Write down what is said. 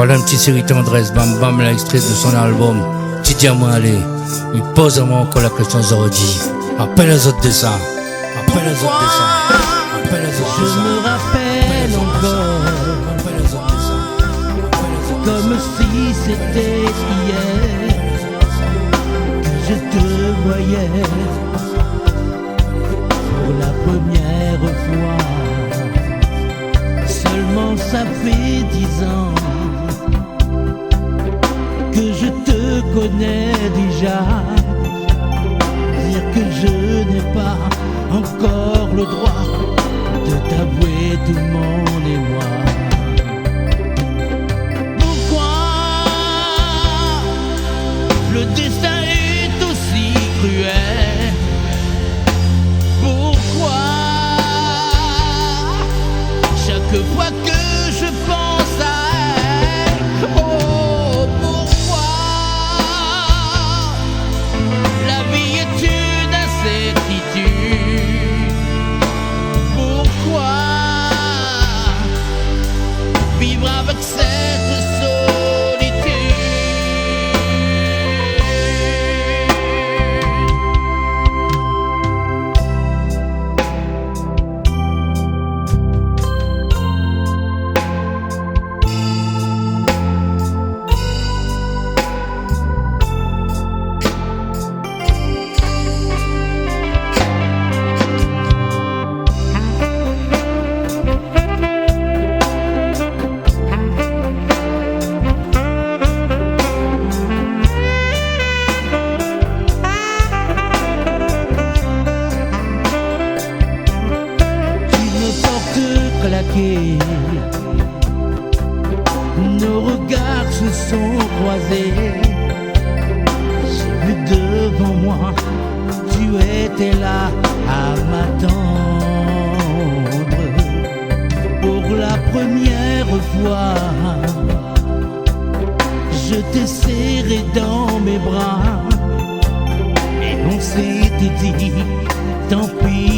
Voilà une petite série tendresse, Bam Bam, l'extrait de son album. Tu dis à moi, allez, il pose à moi encore la question aujourd'hui. Appelle les autres de ça. Appelle les autres de ça. Appelle les autres de ça. Je me rappelle encore, comme si c'était hier, que je te voyais pour la première fois. Seulement ça fait 10 ans que je te connais déjà. Dire que je n'ai pas encore le droit de t'avouer tout mon émoi. Pourquoi le destin est aussi cruel? Pourquoi chaque fois que je pense à elle, oh pourquoi la vie est une incertitude? Pourquoi vivre avec cette solitude? Claqué, nos regards se sont croisés. J'ai vu devant moi, tu étais là à m'attendre. Pour la première fois, je t'ai serré dans mes bras et on s'était dit, tant pis.